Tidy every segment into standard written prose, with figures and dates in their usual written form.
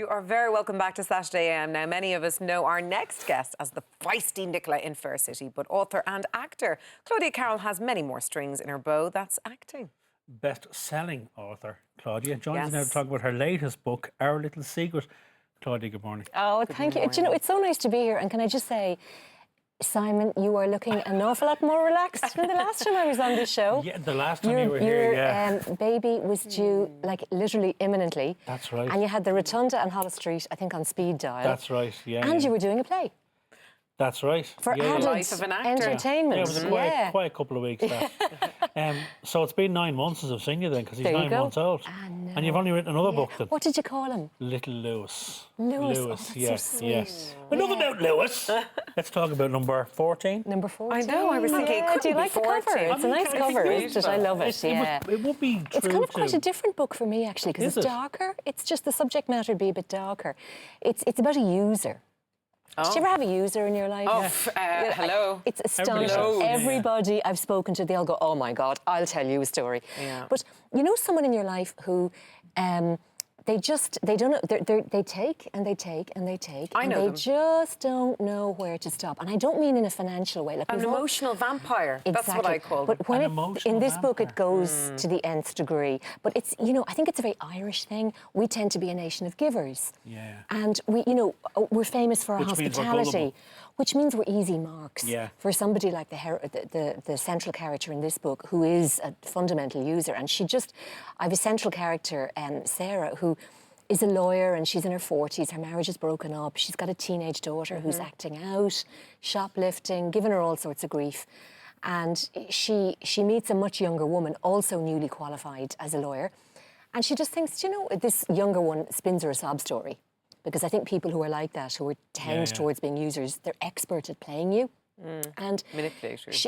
You are very welcome back to Saturday AM. Now, many of us know our next guest as the feisty Nicola in Fair City, but author and actor Claudia Carroll has many more strings in her bow. That's acting. Best-selling author Claudia joins us now to talk about her latest book, Our Little Secret. Claudia, good morning. Oh, thank you. Do you know, it's so nice to be here. And can I just say, Simon, you are looking an awful lot more relaxed than the last time I was on this show. Yeah, the last time you were here, Your baby was due, like, literally imminently. That's right. And you had the Rotunda and Holles Street, I think, on speed dial. That's right, yeah. And you were doing a play. That's right. For added Life of an actor. entertainment. Yeah, it was a quiet couple of weeks back. So it's been 9 months since I've seen you then, because he's There you 9 go. months old. I know. And you've only written another book then. What did you call him? Little Lewis. Lewis. Oh, that's yeah, so sweet. yes. Enough about Lewis. Let's talk about number 14. Number 14. I know, I was thinking it Do you couldn't like be the cover? 14. It's a nice cover, isn't it? I love it, yeah. It would be true. It's kind of quite a different book for me, actually, because Is it's it? darker. It's just the subject matter would be a bit darker. It's about a user. Did you ever have a user in your life? Oh, hello. It's astonishing. knows. Everybody I've spoken to, they all go, "Oh my God, I'll tell you a story." Yeah. But you know, someone in your life who, they don't know. They take and they take and they take, I know and they them. just don't know where to stop. And I don't mean in a financial way. Like An we've all- emotional vampire. That's what Exactly. I call But them. when An it, emotional in this book, it vampire. goes to the nth degree. But it's, you know, I think it's a very Irish thing. We tend to be a nation of givers. Yeah. And we, you know, we're famous for our Which means we're hospitality, gullible. which means we're easy marks. Yeah. For somebody like the central character in this book, who is a fundamental user, and I have a central character, Sarah, who is a lawyer, and she's in her 40s. Her marriage is broken up. She's got a teenage daughter who's acting out, shoplifting, giving her all sorts of grief. And she meets a much younger woman, also newly qualified as a lawyer. And she just thinks, do you know, this younger one spins her a sob story. Because I think people who are like that, who tend towards being users, they're expert at playing you. And Manipulators.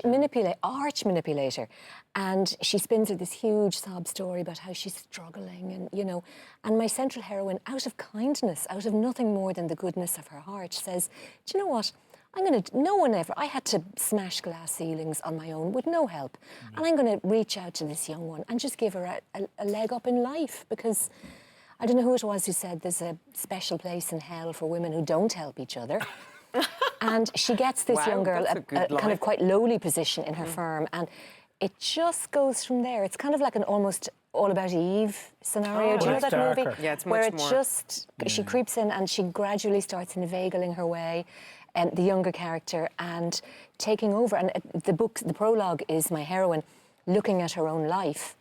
arch manipulator. And she spins her this huge sob story about how she's struggling, and you know, and my central heroine, out of kindness, out of nothing more than the goodness of her heart, says, do you know what? I had to smash glass ceilings on my own with no help. And I'm going to reach out to this young one and just give her a leg up in life, because I don't know who it was who said there's a special place in hell for women who don't help each other. And she gets this Wow, young girl that's a good kind line. of quite lowly position in her firm, and it just goes from there. It's kind of like an almost All About Eve scenario. Do you know it's that movie? darker. Yeah, it's where much it more. just she creeps in and she gradually starts inveigling her way, the younger character, and taking over. And the prologue is my heroine looking at her own life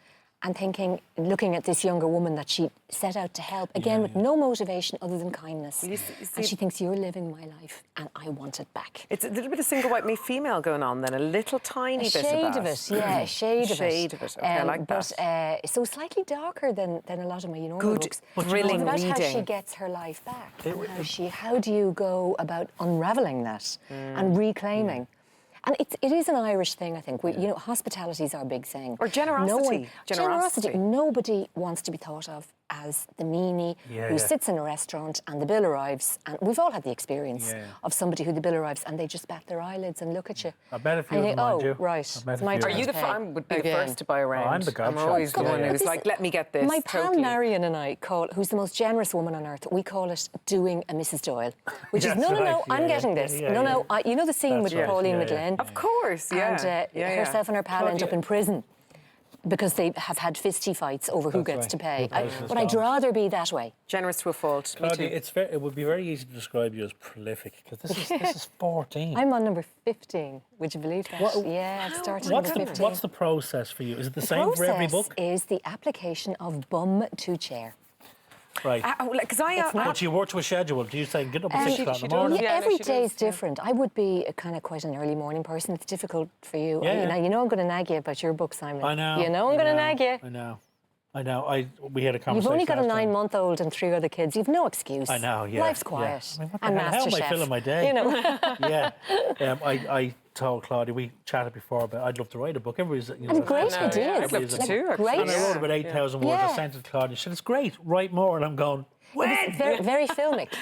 and looking at this younger woman that she set out to help, again, with no motivation other than kindness. You see- And she thinks, you're living my life and I want it back. It's a little bit of single white me female going on then, a little tiny bit of that. Of it, yeah, a shade of it. Shade of it, okay, I like but, that. so slightly darker than a lot of my normal Good, books. thrilling It's about how she reading. gets her life back. And how do you go about unravelling that and reclaiming? And it is an Irish thing, I think. You know, hospitality is our big thing. Or generosity. Generosity. Nobody wants to be thought of as the meanie who sits in a restaurant and the bill arrives. And we've all had the experience of somebody who the bill arrives and they just bat their eyelids and look at you. I bet if you and wouldn't mind you. right. I bet It's if my you turn Are you to the pay. I would be the Again. first to buy around. I'm the gobshite. always the Yeah, one yeah. who's like, let me get this. My pal totally. Marion and I who's the most generous woman on earth, we call it doing a Mrs. Doyle, which is That's no, right. I'm Yeah, getting yeah, this. yeah, No, yeah. you know the scene That's with right. Pauline Yeah, yeah. McLean? Of course, yeah. And herself and her pal end up in prison because they have had fisty fights over who That's gets right. to pay. Who pays the But I'd installments. rather be that way. Generous to a fault. Me Claudia, too. it would be very easy to describe you as prolific, because this is 14. I'm on number 15. Would you believe that? Yeah, I've started What's number the 15. what's the process for you? Is it the same for every process book? is the application of bum to chair. Right. Because But you work to a schedule. Do you say get up at 6 o'clock in the morning? Yeah, no, every she day does, is different. I would be kind of quite an early morning person. It's difficult for you. Yeah. You know I'm going to nag you about your book, Simon. I know. You know I'm going to nag you. I know. We had a conversation. You've only got a last time. 9-month-old and 3 other kids. You've no excuse. I know, yeah. Life's yeah. quiet. I mean, what the And hell? How am I MasterChef. filling my day? You know. Yeah. I told Claudia, we chatted before about I'd love to write a book. Everybody's, And great know, ideas. yeah. I'd love to too, actually. Great. And I wrote about 8,000 words. I Yeah. sent it to Claudia. She said, it's great, write more. And I'm going, It was very, very filmic.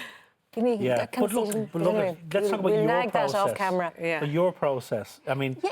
Give me, Yeah, come but see it in look, the look, living room. let's talk about We'll your nag process. that off camera. Yeah. So your process. I mean, Yeah,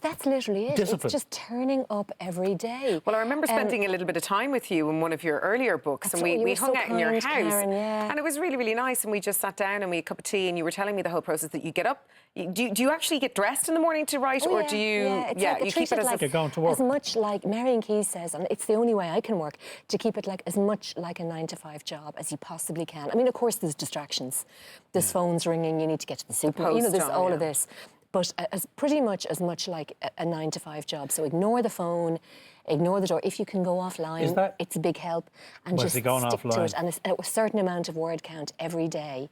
that's literally it. Discipline. It's just turning up every day. Well, I remember spending a little bit of time with you in one of your earlier books, and right, you we were hung so out in your kind, house, Karen, yeah. and it was really, really nice. And we just sat down and we had a cup of tea, and you were telling me the whole process that you get up. Do you actually get dressed in the morning to write, or do you? Yeah, it's like I you treat keep it it as like You're going to work. as much like Marion Keyes says, and it's the only way I can work, to keep it like as much like a 9-to-5 job as you possibly can. I mean, of course, there's distractions. There's phones ringing. You need to get to the supermarket. You know, there's Post on, all yeah. of this, but as pretty much as much like a 9-to-5 job. So ignore the phone. Ignore the door. If you can go offline, it's a big help. And Where's just it going stick to offline? it. And a certain amount of word count every day.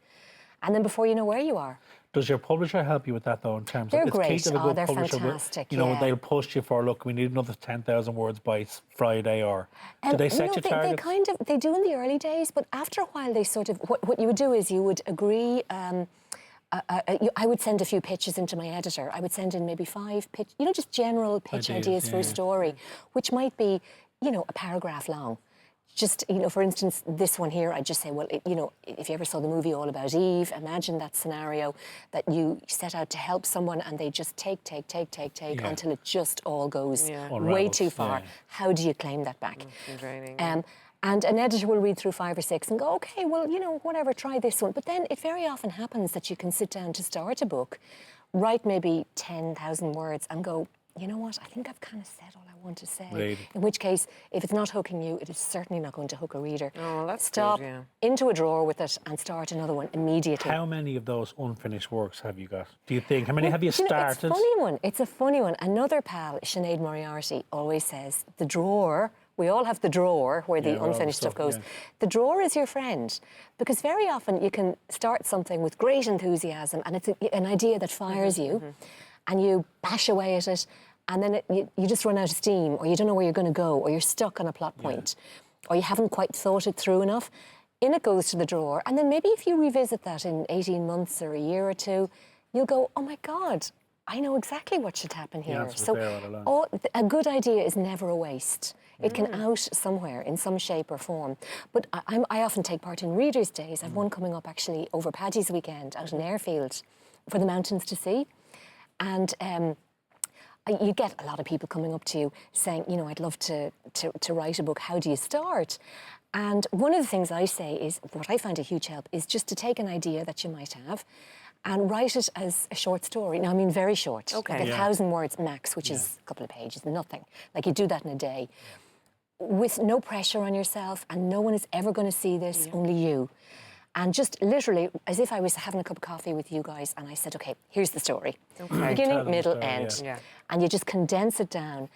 And then before you know where you are. does your publisher help you with that though? In terms They're of it's great. key to have a Oh, good they're publisher. fantastic, You know, yeah. they'll push you for, look, we need another 10,000 words by Friday, or do they set no, you they targets? kind of, they do in the early days, but after a while they sort of, what you would do is you would agree, I would send a few pitches into my editor. I would send in maybe 5 pitch, you know, just general pitch ideas for a story, which might be, you know, a paragraph long. Just, you know, for instance, this one here, I'd just say, well, you know, if you ever saw the movie All About Eve, imagine that scenario that you set out to help someone and they just take until it just all goes way Unravels, too far. yeah. How do you claim that back? Draining. And an editor will read through 5 or 6 and go, okay, well, you know, whatever, try this one. But then it very often happens that you can sit down to start a book, write maybe 10,000 words and go, you know what, I think I've kind of said all I want to say. Really? In which case, if it's not hooking you, it is certainly not going to hook a reader. Oh, well, that's Stop, good, yeah. into a drawer with it and start another one immediately. How many of those unfinished works have you got? Do you think? How many have you Do you know, started? it's a funny one. It's a funny one. Another pal, Sinead Moriarty, always says, the drawer, we all have the drawer where the where all the unfinished stuff stuff, goes. yeah. The drawer is your friend, because very often you can start something with great enthusiasm and it's an idea that fires you, and you bash away at it, and then you just run out of steam, or you don't know where you're going to go, or you're stuck on a plot point, or you haven't quite thought it through enough. In it goes to the drawer, and then maybe if you revisit that in 18 months or a year or two, you'll go, oh my God, I know exactly what should happen here. answer was there all along. A good idea is never a waste. It can out somewhere in some shape or form. But I often take part in Readers' Days. I've one coming up actually over Paddy's weekend out in Airfield for the mountains to see. And you get a lot of people coming up to you saying, you know, I'd love to write a book. How do you start? And one of the things I say is, what I find a huge help is just to take an idea that you might have and write it as a short story. Now, I mean very short, Okay. like 1,000 words max, which is a couple of pages, nothing. Like you do that in a day, with no pressure on yourself, and no one is ever going to see this, only you. And just literally, as if I was having a cup of coffee with you guys, and I said, okay, here's the story. Tell them Beginning, the middle, story, end. yeah. And you just condense it down.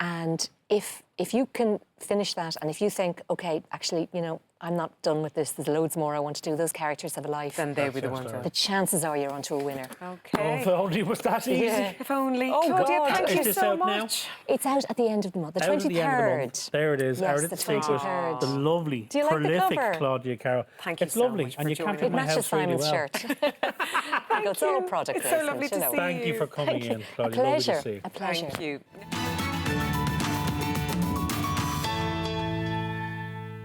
And if you can finish that, and if you think, okay, actually, you know, I'm not done with this, there's loads more I want to do, those characters have a life, Then they'll be the your ones. story. the chances are you're onto a winner. Okay. If only was that easy. Yeah. If only. Oh, Claudia, God. thank Is you this so out now? much. It's out at the end of the month, the Out 23rd. at the end of the month. There it is. Yes, Our the Little Secret. 23rd. The lovely, Do you like the prolific cover? Claudia Carroll. Thank you It's so lovely, much and for you can't joining get It my matches house really Simon's well. shirt. It's all product It's so placement, lovely you to know. see Thank you for coming in, A Claudia. Lovely to pleasure. see you. A pleasure. Thank you.